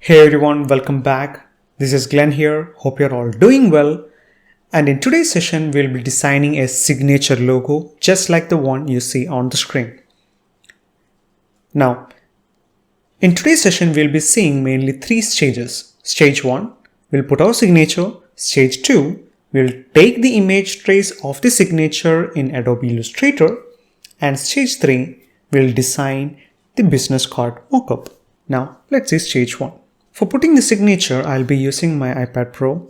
Hey everyone, welcome back. This is Glen here. Hope you're all doing well. And in today's session, we'll be designing a signature logo just like the one you see on the screen. Now, in today's session, we'll be seeing mainly three stages. Stage 1, we'll put our signature. Stage 2, we'll take the image trace of the signature in Adobe Illustrator. And stage 3, we'll design the business card mockup. Now, let's see stage 1. For putting the signature, I'll be using my iPad Pro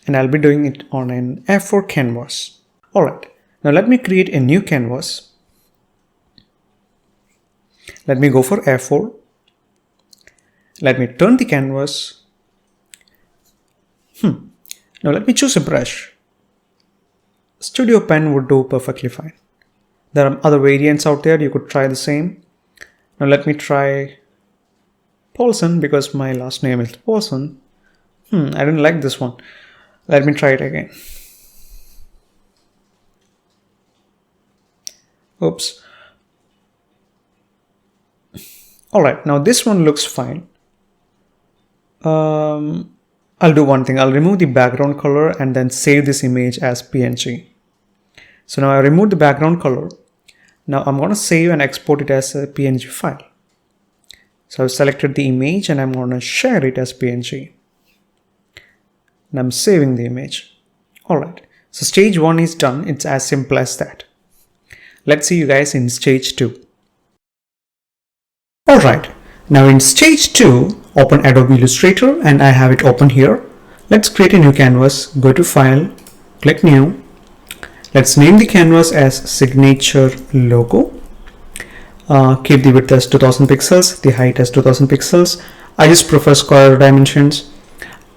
and I'll be doing it on an A4 canvas. Alright, now let me create a new canvas. Let me go for A4. Let me turn the canvas. Now let me choose a brush. Studio pen would do perfectly fine. There are other variants out there, you could try the same. Now let me try Paulson because my last name is Paulson. I didn't like this one. Let me try it again. Oops. Alright, now this one looks fine. I'll do one thing. I'll remove the background color and then save this image as PNG. So now I removed the background color. Now I'm going to save and export it as a PNG file. So I've selected the image and I'm going to share it as PNG. And I'm saving the image. Alright, so stage 1 is done. It's as simple as that. Let's see you guys in stage 2. Alright, now in stage 2, open Adobe Illustrator and I have it open here. Let's create a new canvas. Go to File, click New. Let's name the canvas as Signature Logo. Keep the width as 2000 pixels, the height as 2000 pixels. I just prefer square dimensions.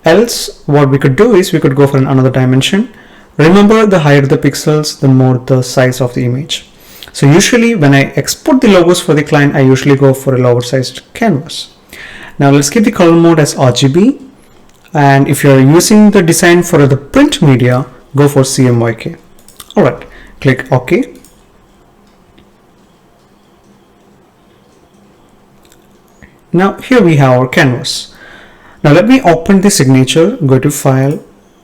Else, what we could do is we could go for another dimension. Remember, the higher the pixels, the more the size of the image. So usually when I export the logos for the client, I usually go for a lower sized canvas. Now let's keep the color mode as RGB. And if you're using the design for the print media, go for CMYK. Alright, click OK. Now here we have our canvas. Now let me open the signature, go to File,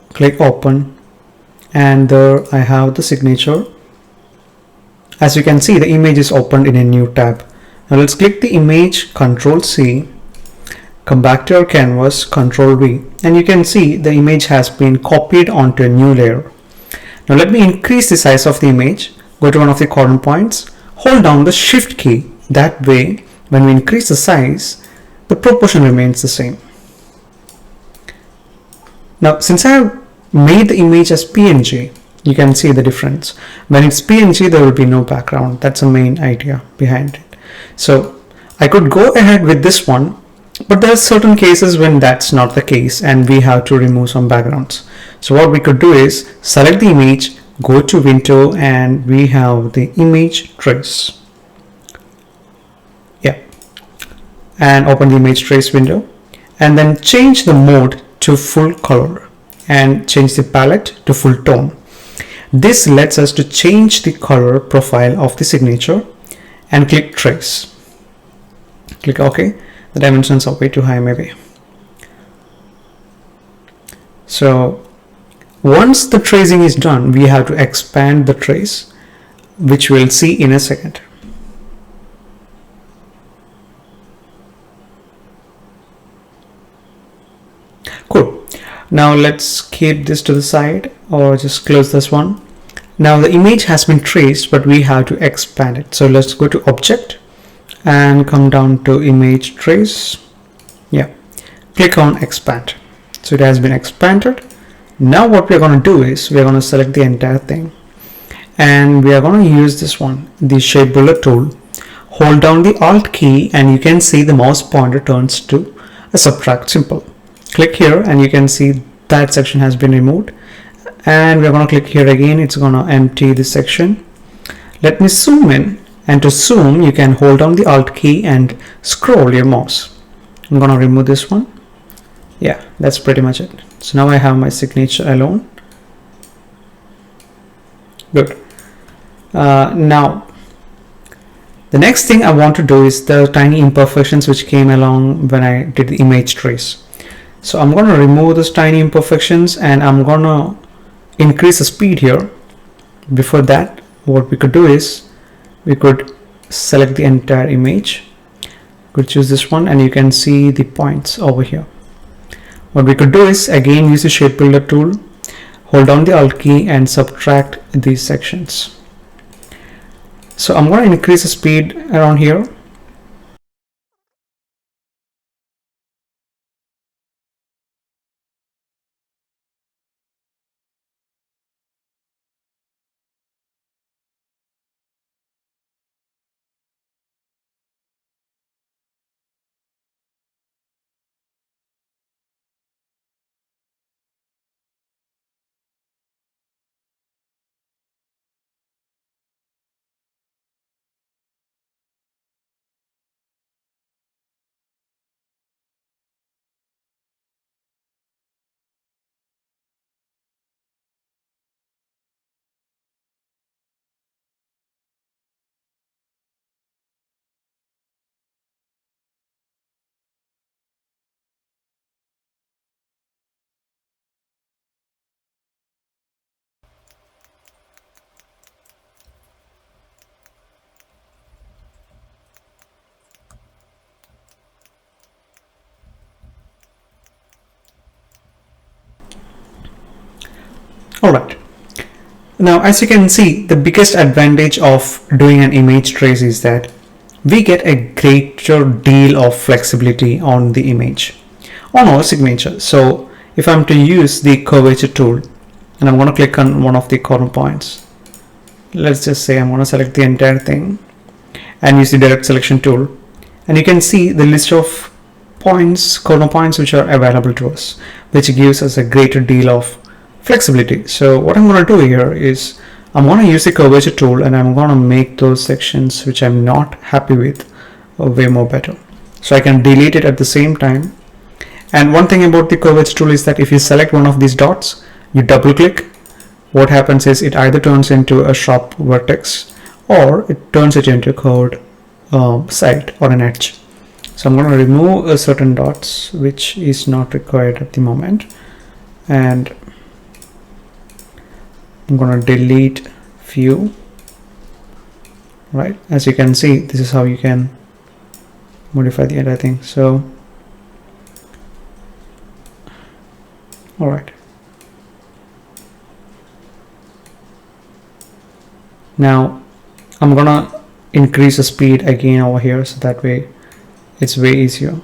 click Open, and there I have the signature. As you can see, the image is opened in a new tab. Now let's click the image, Ctrl C, come back to our canvas, Ctrl V, and you can see the image has been copied onto a new layer. Now let me increase the size of the image, go to one of the corner points, hold down the Shift key. That way, when we increase the size, the proportion remains the same. Now, since I have made the image as PNG, you can see the difference. When it's PNG, there will be no background. That's the main idea behind it. So I could go ahead with this one, but there are certain cases when that's not the case and we have to remove some backgrounds. So what we could do is select the image, go to Window, and we have the image trace. And open the image trace window and then change the mode to full color and change the palette to full tone. This lets us to change the color profile of the signature and click trace. Click OK. The dimensions are way too high maybe. So once the tracing is done, we have to expand the trace, which we'll see in a second. Cool. Now let's keep this to the side or just close this one. Now the image has been traced, but we have to expand it. So let's go to Object and come down to Image Trace. Click on Expand. So it has been expanded. Now what we're going to do is we're going to select the entire thing and we are going to use this one, the Shape Bullet tool. Hold down the Alt key and you can see the mouse pointer turns to a subtract symbol. Click here and you can see that section has been removed, and we're going to click here again. It's going to empty this section. Let me zoom in, and to zoom you can hold down the Alt key and scroll your mouse. I'm going to remove this one. That's pretty much it. So now I have my signature alone. Good. Now The next thing I want to do is the tiny imperfections which came along when I did the image trace. So I'm going to remove those tiny imperfections and I'm going to increase the speed here. Before that, what we could do is we could select the entire image. Could choose this one and you can see the points over here. What we could do is again use the shape builder tool, hold down the Alt key and subtract these sections. So I'm going to increase the speed around here. Alright. Now as you can see, the biggest advantage of doing an image trace is that we get a greater deal of flexibility on the image, on our signature. So if I'm to use the curvature tool and I'm going to click on one of the corner points, let's just say I'm going to select the entire thing and use the direct selection tool, and you can see the list of points, corner points which are available to us, which gives us a greater deal of flexibility. So what I'm going to do here is I'm going to use the curvature tool and I'm going to make those sections which I'm not happy with way more better. So I can delete it at the same time. And one thing about the curvature tool is that if you select one of these dots, you double click, what happens is it either turns into a sharp vertex or it turns it into a curved side or an edge. So I'm going to remove certain dots which is not required at the moment, and I'm going to delete few. Right, as you can see, this is how you can modify the entire thing. So all right, now I'm gonna increase the speed again over here, so that way it's way easier.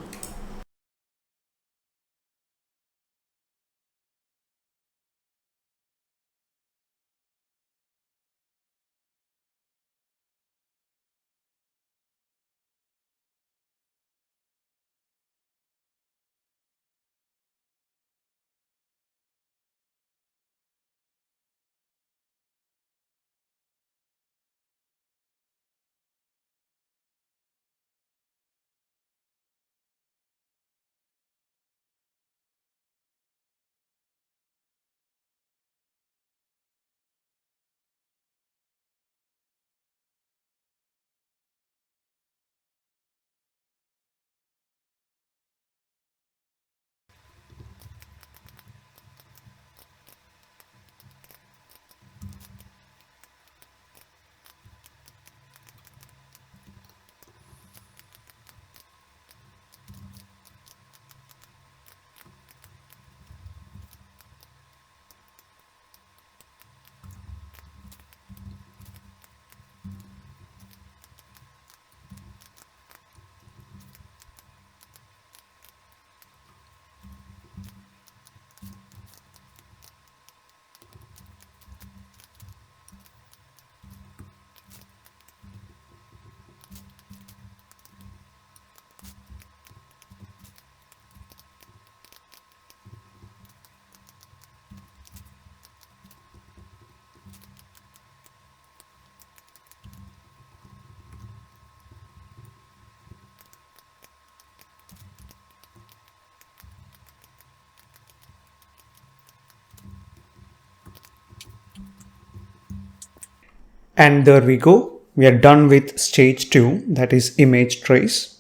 And there we go. We are done with stage 2, that is image trace.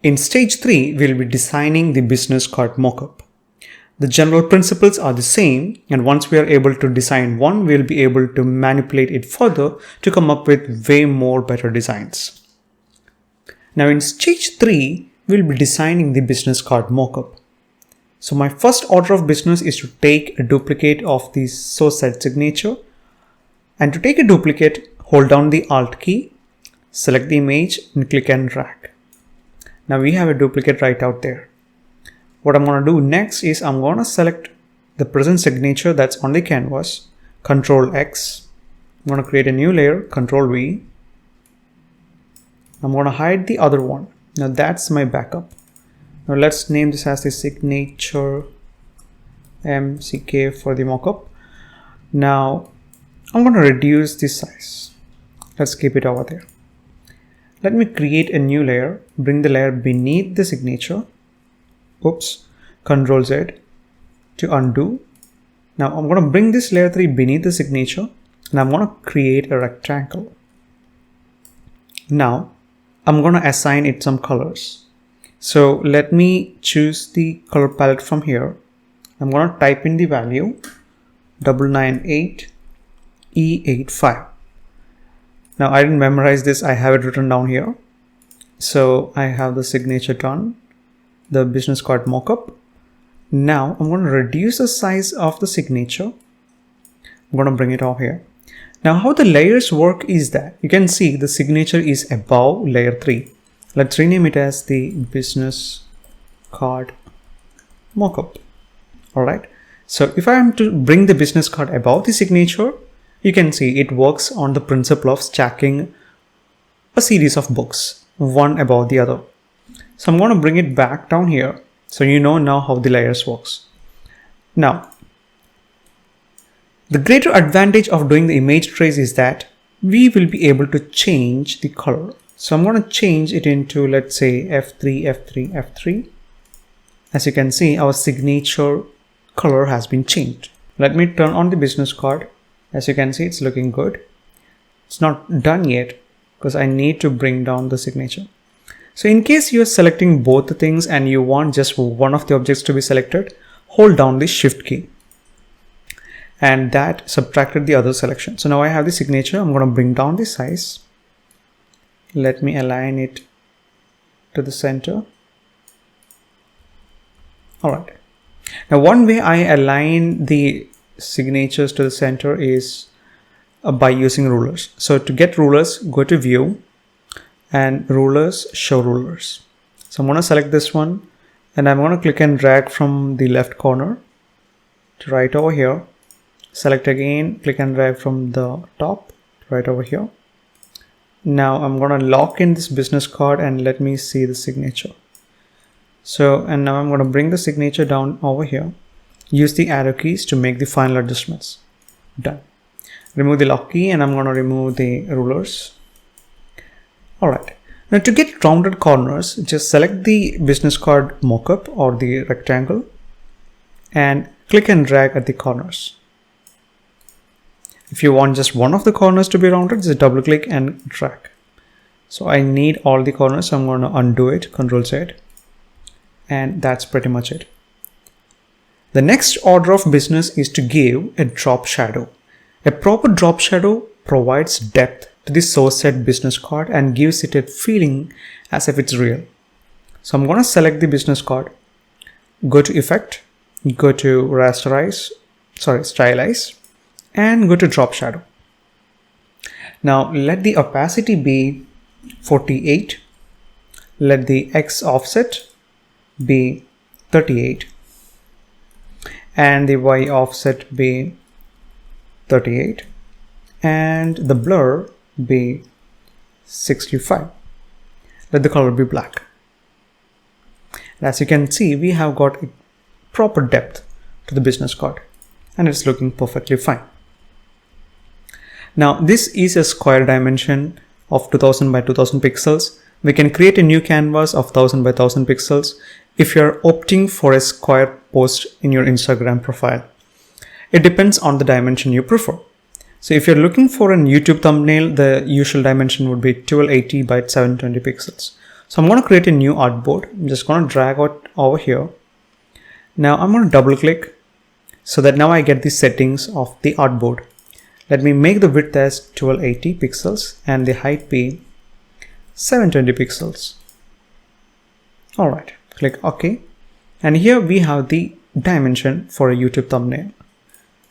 In stage 3, we'll be designing the business card mockup. The general principles are the same, and once we are able to design one, we'll be able to manipulate it further to come up with way more better designs. Now in stage 3, we'll be designing the business card mockup. So my first order of business is to take a duplicate of the source set signature. And to take a duplicate, hold down the Alt key, select the image and click and drag. Now we have a duplicate right out there. What I'm going to do next is I'm going to select the present signature that's on the canvas, Control X. I'm going to create a new layer, Control V. I'm going to hide the other one. Now that's my backup. Now let's name this as the signature MCK for the mockup. Now I'm going to reduce the size. Let's keep it over there. Let me create a new layer, bring the layer beneath the signature. Oops, Control Z to undo. Now I'm going to bring this layer 3 beneath the signature and I'm going to create a rectangle. Now I'm going to assign it some colors. So let me choose the color palette from here. I'm going to type in the value 998E85. Now I didn't memorize this, I have it written down here. So I have the signature done, the business card mockup. Now I'm going to reduce the size of the signature. I'm going to bring it over here. Now how the layers work is that you can see the signature is above layer 3. Let's rename it as the business card mockup. Alright, so if I am to bring the business card above the signature, you can see it works on the principle of stacking a series of books, one above the other. So I'm going to bring it back down here so you know now how the layers works. Now, the greater advantage of doing the image trace is that we will be able to change the color. So I'm going to change it into, let's say, F3, F3, F3. As you can see, our signature color has been changed. Let me turn on the business card. As you can see, it's looking good. It's not done yet because I need to bring down the signature. So in case you're selecting both the things and you want just one of the objects to be selected, hold down the Shift key. And that subtracted the other selection. So now I have the signature. I'm going to bring down the size. Let me align it to the center. All right. Now one way I align the signatures to the center is by using rulers. So to get rulers, go to View and Rulers, Show Rulers. So I'm going to select this one and I'm going to click and drag from the left corner to right over here. Select again, click and drag from the top to right over here. Now I'm going to lock in this business card and let me see the signature. So, and now I'm going to bring the signature down over here. Use the arrow keys to make the final adjustments. Done. Remove the lock key and I'm going to remove the rulers. Alright. Now to get rounded corners, just select the business card mockup or the rectangle and click and drag at the corners. If you want just one of the corners to be rounded, just double click and drag. So I need all the corners, so I'm going to undo it, Control Z. And that's pretty much it. The next order of business is to give a drop shadow. A proper drop shadow provides depth to the source set business card and gives it a feeling as if it's real. So I'm going to select the business card, go to Effect, go to Stylize, and go to Drop Shadow. Now let the opacity be 48. Let the X offset be 38 and the Y offset be 38 and the blur be 65. Let the color be black. And as you can see, we have got a proper depth to the business card and it's looking perfectly fine. Now this is a square dimension of 2000 by 2000 pixels. We can create a new canvas of 1000 by 1000 pixels if you're opting for a square post in your Instagram profile. It depends on the dimension you prefer. So if you're looking for a YouTube thumbnail, the usual dimension would be 1280 by 720 pixels. So I'm going to create a new artboard. I'm just going to drag it over here. Now I'm going to double click so that now I get the settings of the artboard. Let me make the width as 1280 pixels and the height be 720 pixels. All right, click OK. And here we have the dimension for a YouTube thumbnail.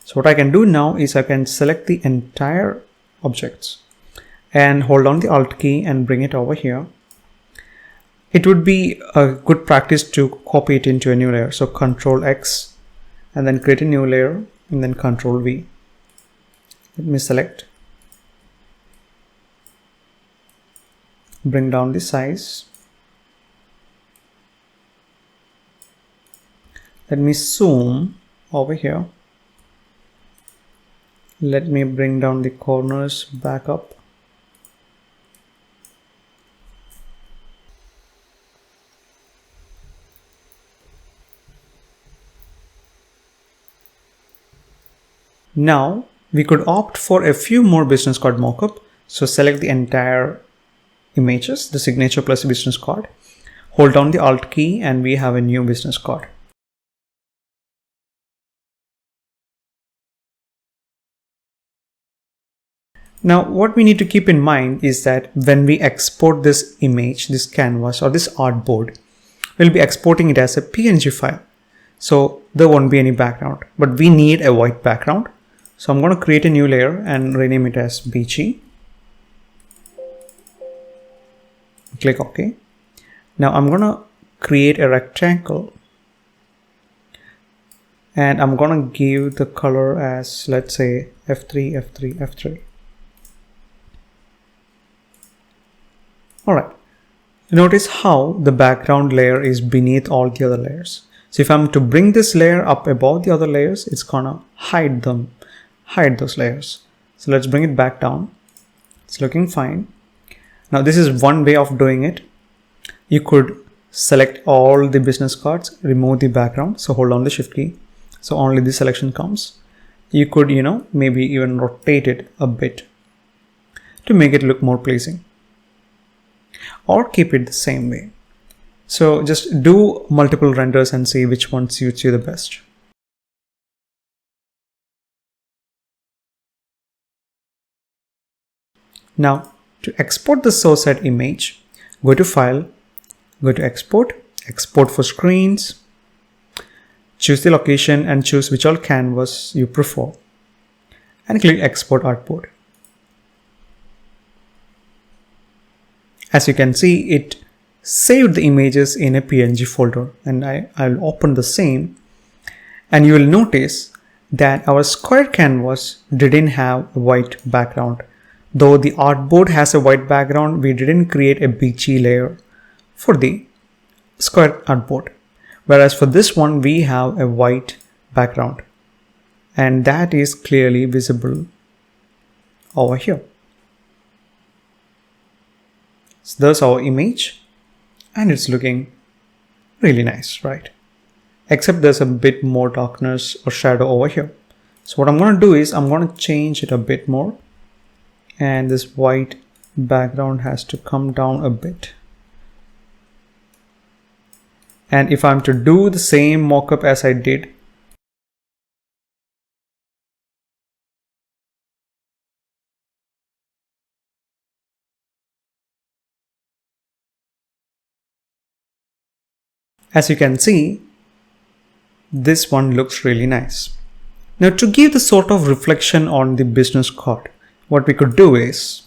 So what I can do now is I can select the entire objects and hold down the Alt key and bring it over here. It would be a good practice to copy it into a new layer. So Control X and then create a new layer and then Control V. Let me select. Bring down the size. Let me zoom over here. Let me bring down the corners back up. Now we could opt for a few more business card mockup. So select the entire images, the signature plus business card. Hold down the Alt key and we have a new business card. Now what we need to keep in mind is that when we export this image, this canvas or this artboard, we'll be exporting it as a PNG file. So there won't be any background, but we need a white background. So I'm going to create a new layer and rename it as BG. Click OK. Now I'm going to create a rectangle and I'm going to give the color as, let's say, F3, F3, F3. All right. Notice how the background layer is beneath all the other layers. So if I'm to bring this layer up above the other layers, it's gonna hide those layers. So let's bring it back down. It's looking fine. Now this is one way of doing it. You could select all the business cards, remove the background. So hold on the Shift key. So only the selection comes. You could, maybe even rotate it a bit to make it look more pleasing. Or keep it the same way. So just do multiple renders and see which one suits you the best. Now to export the source set image, go to File, go to Export, Export for Screens, choose the location and choose which all canvas you prefer and click Export Artboard. As you can see, it saved the images in a PNG folder and I'll open the same and you will notice that our square canvas didn't have a white background. Though the artboard has a white background, we didn't create a BG layer for the square artboard. Whereas for this one, we have a white background and that is clearly visible over here. So there's our image and it's looking really nice, right? Except there's a bit more darkness or shadow over here. So what I'm going to do is I'm going to change it a bit more and this white background has to come down a bit. And if I'm to do the same mockup as I did, as you can see, this one looks really nice. Now to give the sort of reflection on the business card, what we could do is,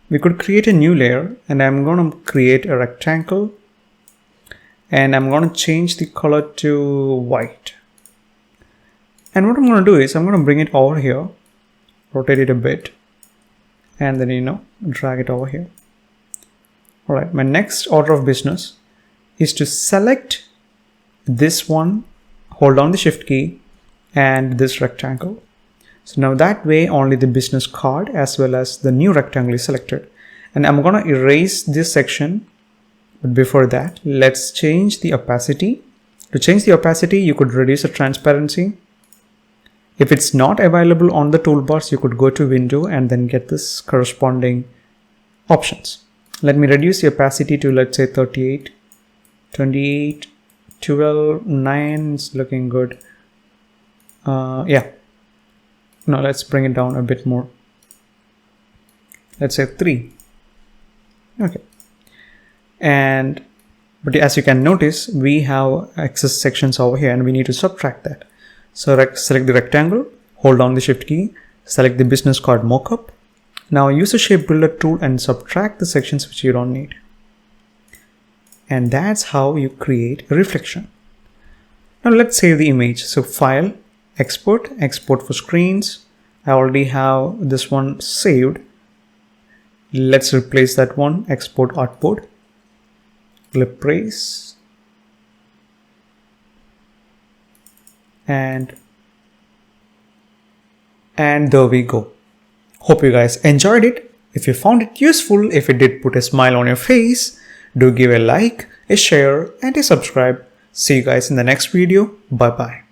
we could create a new layer and I'm going to create a rectangle and I'm going to change the color to white. And what I'm going to do is I'm going to bring it over here, rotate it a bit and then, drag it over here. All right, my next order of business is to select this one, hold down the Shift key and this rectangle. So now that way only the business card as well as the new rectangle is selected. And I'm going to erase this section. But before that, let's change the opacity. To change the opacity, you could reduce the transparency. If it's not available on the toolbars, you could go to window and then get this corresponding options. Let me reduce the opacity to, let's say, 38, 28, 12, 9 is looking good. Yeah. Now let's bring it down a bit more. Let's say 3. Okay. But as you can notice, we have excess sections over here and we need to subtract that. So select the rectangle, hold down the shift key, select the business card mockup. Now use the shape builder tool and subtract the sections which you don't need. And that's how you create a reflection. Now let's save the image. So file, export for screens. I already have this one saved. Let's replace that one, export artboard, clip trace, and there we go. Hope you guys enjoyed it. If you found it useful, if it did put a smile on your face, do give a like, a share, and a subscribe. See you guys in the next video. Bye bye.